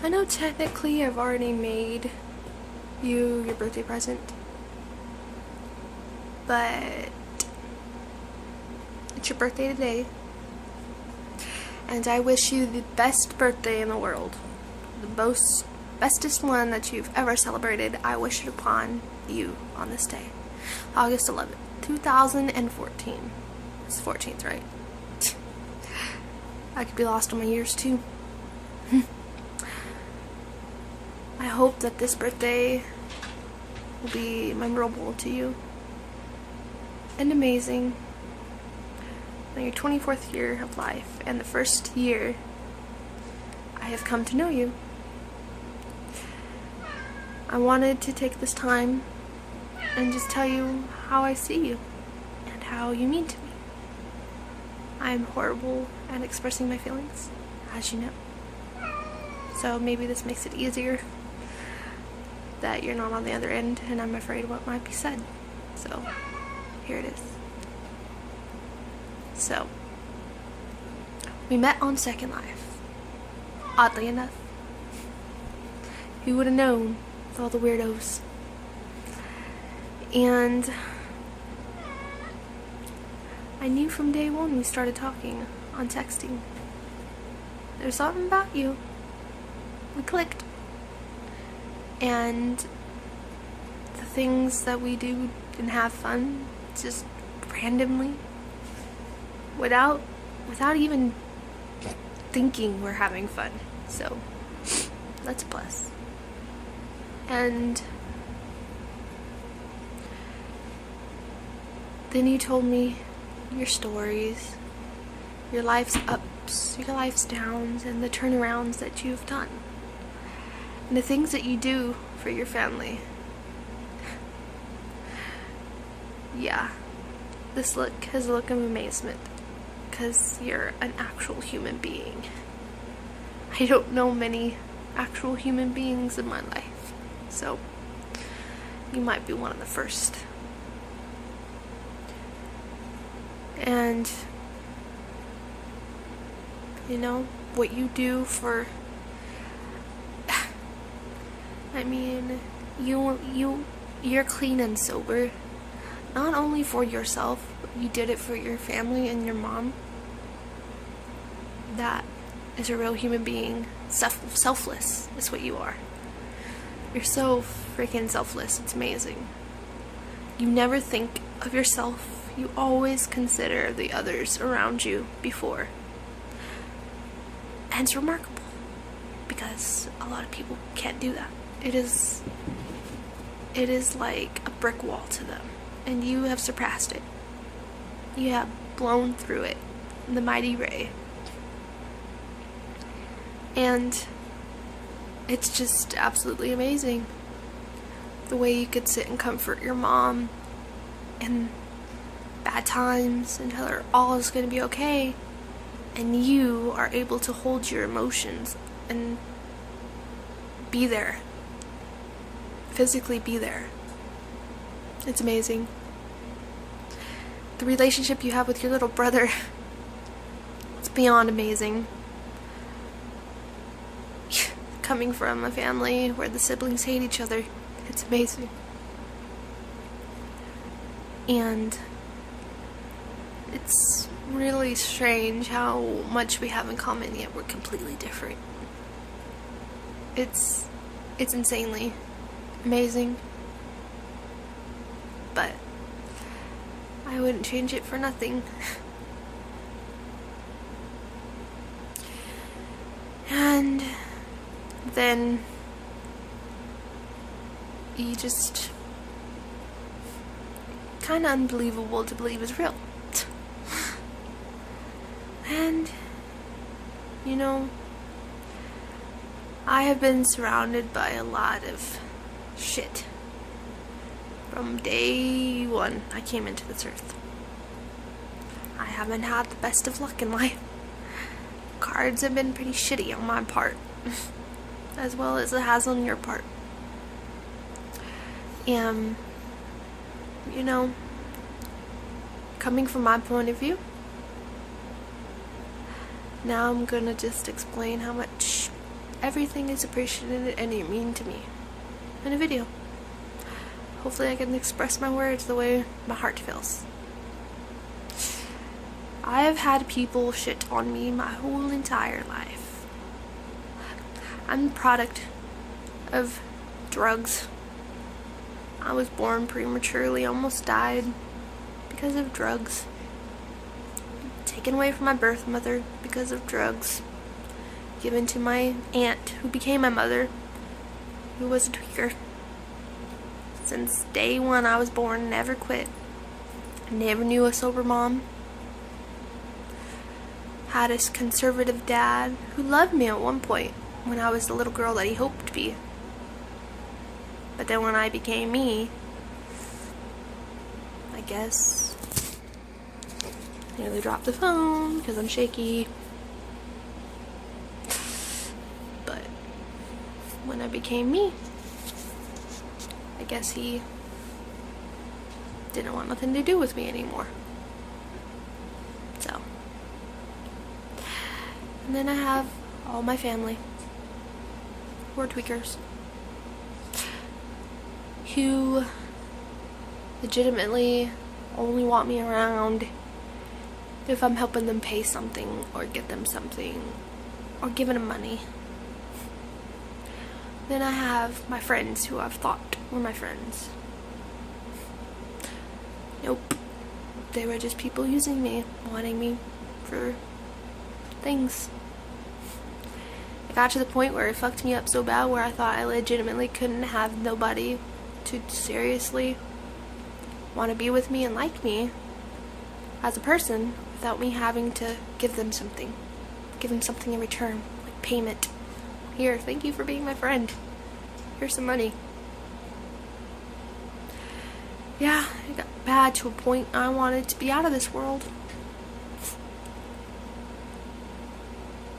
I know technically I've already made you your birthday present, but it's your birthday today, and I wish you the best birthday in the world. The bestest one that you've ever celebrated. I wish it upon you on this day. August 11th, 2014. It's the 14th, right? I could be lost on my years too. I hope that this birthday will be memorable to you and amazing. On your 24th year of life and the first year I have come to know you. I wanted to take this time and just tell you how I see you and how you mean to me. I'm horrible at expressing my feelings, as you know. So maybe this makes it easier that you're not on the other end and I'm afraid what might be said. So here it is. So we met on Second Life. Oddly enough. Who would have known with all the weirdos? And I knew from day one we started talking on texting. There's something about you. We clicked. And the things that we do and have fun just randomly without even thinking we're having fun. So that's a plus. And then you told me your stories, your life's ups, your life's downs, and the turnarounds that you've done, and the things that you do for your family. Yeah, this look has a look of amazement, because you're an actual human being. I don't know many actual human beings in my life, so you might be one of the first. And you know what you do for, I mean, you're clean and sober, not only for yourself, but you did it for your family and your mom. That is a real human being. Selfless is what you are. You're so freaking selfless. It's amazing. You never think of yourself. You always consider the others around you before. And it's remarkable, because a lot of people can't do that. It is like a brick wall to them, and you have surpassed it. You have blown through it, the mighty ray. And it's just absolutely amazing the way you could sit and comfort your mom in bad times and tell her all is going to be okay, and you are able to hold your emotions and be there, physically be there. It's amazing. The relationship you have with your little brother, it's beyond amazing. Coming from a family where the siblings hate each other, it's amazing. And it's really strange how much we have in common, yet we're completely different. It's insanely amazing. But I wouldn't change it for nothing. And then you just kind of unbelievable to believe is real. And you know, I have been surrounded by a lot of shit from day one I came into this earth. I haven't had the best of luck in life. Cards have been pretty shitty on my part, as well as it has on your part. And you know, coming from my point of view, now I'm gonna just explain how much everything is appreciated and you mean to me in a video. Hopefully I can express my words the way my heart feels. I have had people shit on me my whole entire life. I'm the product of drugs. I was born prematurely, almost died because of drugs. Taken away from my birth mother because of drugs. Given to my aunt, who became my mother, who was a tweaker. Since day one I was born, never quit. Never knew a sober mom. Had a conservative dad who loved me at one point when I was the little girl that he hoped to be. But then when I became me, I guess, I nearly dropped the phone because I'm shaky. But when I became me, I guess he didn't want nothing to do with me anymore. So, and then I have all my family who are tweakers, who legitimately only want me around if I'm helping them pay something or get them something or giving them money. Then I have my friends who I've thought were my friends. Nope. They were just people using me, wanting me for things. It got to the point where it fucked me up so bad where I thought I legitimately couldn't have nobody to seriously want to be with me and like me as a person without me having to give them something. Give them something in return, like payment. Here, thank you for being my friend. Here's some money. Yeah, it got bad to a point I wanted to be out of this world.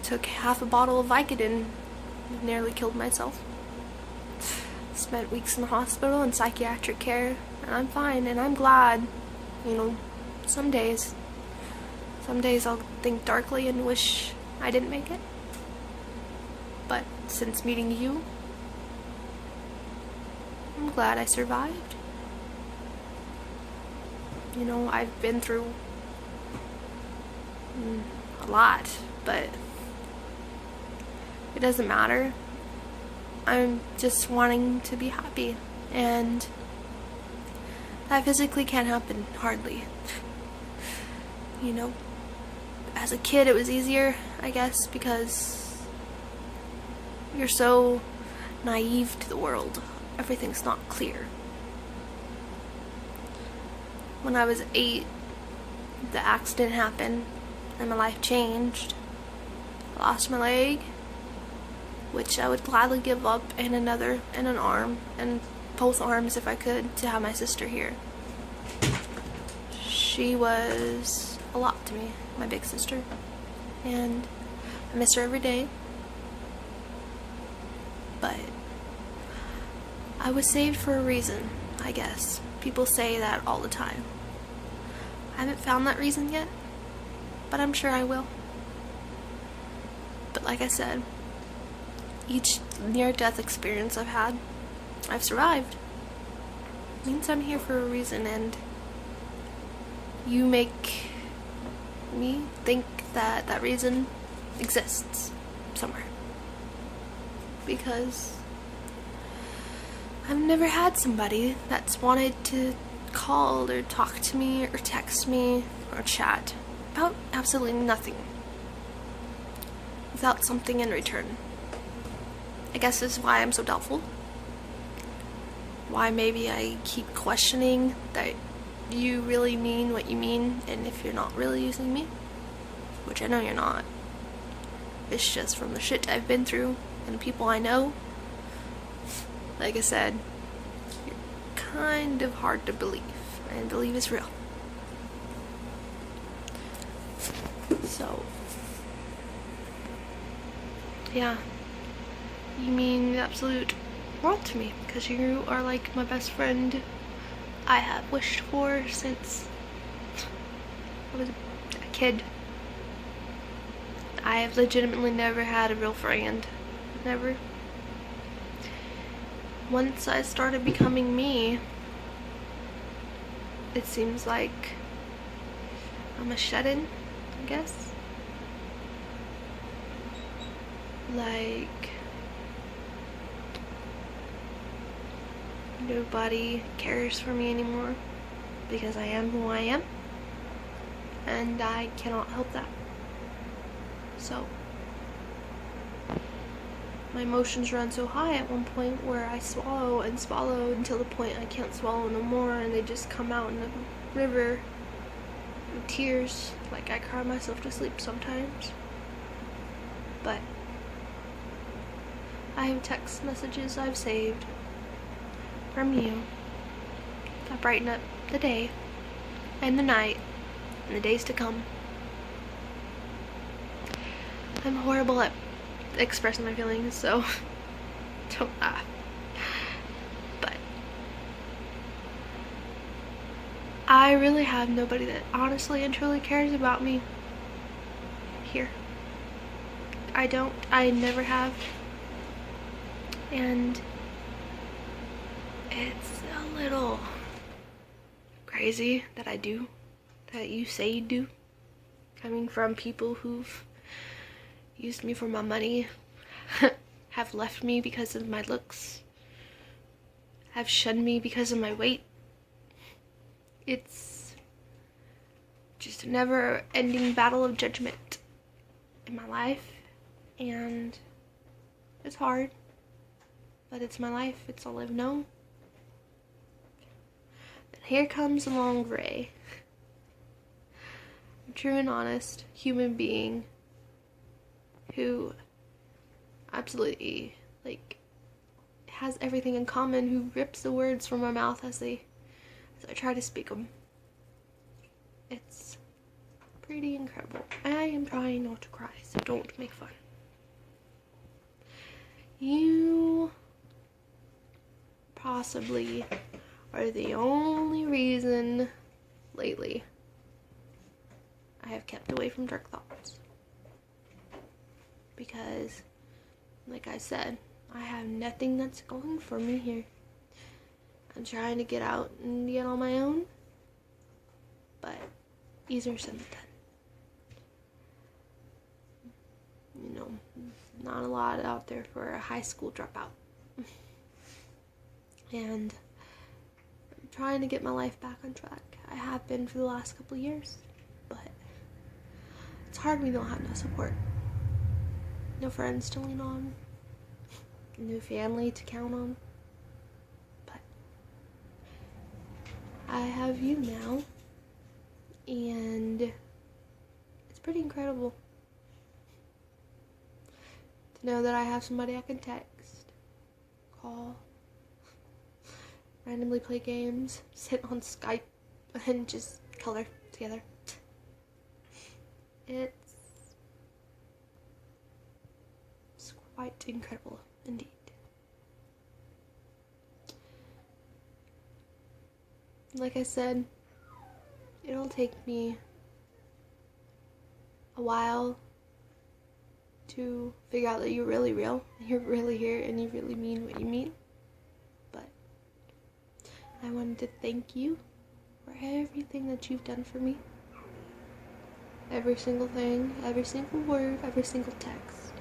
Took half a bottle of Vicodin, nearly killed myself. Spent weeks in the hospital in psychiatric care, and I'm fine, and I'm glad. You know, some days I'll think darkly and wish I didn't make it. But since meeting you, I'm glad I survived. You know, I've been through a lot, but it doesn't matter. I'm just wanting to be happy, and that physically can't happen, hardly. You know, as a kid it was easier, I guess, because you're so naive to the world. Everything's not clear. When I was 8, the accident happened and my life changed. I lost my leg, which I would gladly give up, and another, and an arm, and both arms if I could, to have my sister here. She was a lot to me, my big sister, and I miss her every day. But I was saved for a reason, I guess. People say that all the time. I haven't found that reason yet, but I'm sure I will. But like I said, each near-death experience I've had, I've survived. It means I'm here for a reason, and you make me think that that reason exists somewhere. Because I've never had somebody that's wanted to call or talk to me or text me or chat about absolutely nothing without something in return. I guess this is why I'm so doubtful. Why maybe I keep questioning that you really mean what you mean, and if you're not really using me, which I know you're not. It's just from the shit I've been through and the people I know. Like I said, you're kind of hard to believe, and believe is real. So, yeah, you mean the absolute world to me, because you are like my best friend I have wished for since I was a kid. I have legitimately never had a real friend never. Once I started becoming me, it seems like I'm a shut-in, I guess. Like, nobody cares for me anymore because I am who I am, and I cannot help that. So my emotions run so high at one point where I swallow and swallow until the point I can't swallow no more, and they just come out in a river of tears. Like, I cry myself to sleep sometimes. But I have text messages I've saved from you that brighten up the day and the night and the days to come. I'm horrible at expressing my feelings, so don't laugh. But I really have nobody that honestly and truly cares about me here. I never have. And it's a little crazy that I do, that you say you do, coming from people who've used me for my money, have left me because of my looks, have shunned me because of my weight. It's just a never-ending battle of judgment in my life, and it's hard, but it's my life. It's all I've known. And here comes along Ray, a true and honest human being who absolutely, like, has everything in common, who rips the words from my mouth as I try to speak them. It's pretty incredible. I am trying not to cry, so don't make fun. You possibly are the only reason lately I have kept away from dark thoughts. Because, like I said, I have nothing that's going for me here. I'm trying to get out and get on my own, but easier said than done. You know, not a lot out there for a high school dropout. And I'm trying to get my life back on track. I have been for the last couple of years, but it's hard when you don't have no support. No friends to lean on, no family to count on, but I have you now, and it's pretty incredible to know that I have somebody I can text, call, randomly play games, sit on Skype, and just color together. It's quite incredible indeed. Like I said, it'll take me a while to figure out that you're really real, you're really here, and you really mean what you mean. But I wanted to thank you for everything that you've done for me. Every single thing, every single word, every single text.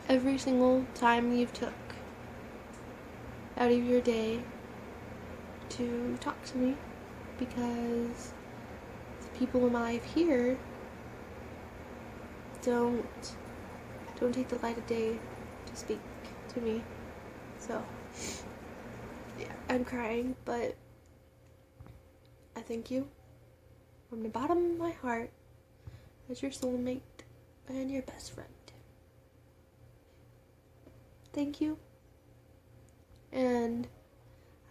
Every single time you've took out of your day to talk to me, because the people in my life here don't take the light of day to speak to me. So yeah, I'm crying, but I thank you from the bottom of my heart as your soulmate and your best friend. Thank you, and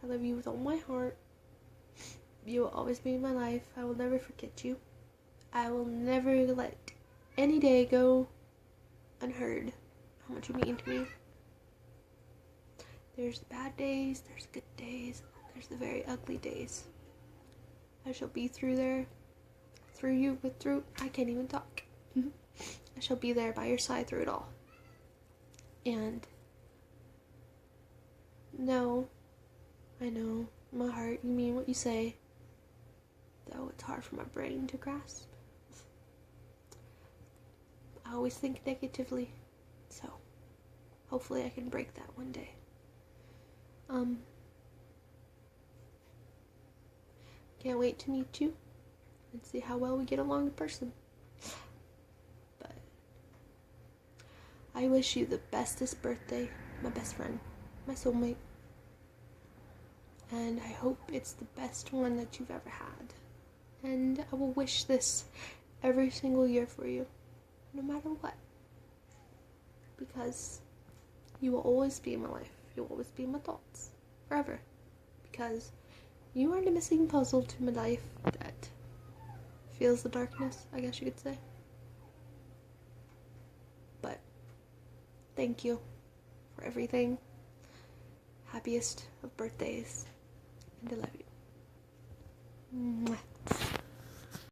I love you with all my heart. You will always be in my life. I will never forget you. I will never let any day go unheard how much you mean to me. There's the bad days, there's good days, there's the very ugly days. I shall be through there, through you, I can't even talk. I shall be there by your side through it all. And no, I know, my heart, you mean what you say, though it's hard for my brain to grasp. I always think negatively, so hopefully I can break that one day. Can't wait to meet you and see how well we get along in person. But I wish you the bestest birthday, my best friend, my soulmate. And I hope it's the best one that you've ever had. And I will wish this every single year for you, no matter what. Because you will always be in my life. You will always be in my thoughts. Forever. Because you are the missing puzzle to my life that feels the darkness, I guess you could say. But thank you for everything. Happiest of birthdays. And I love you.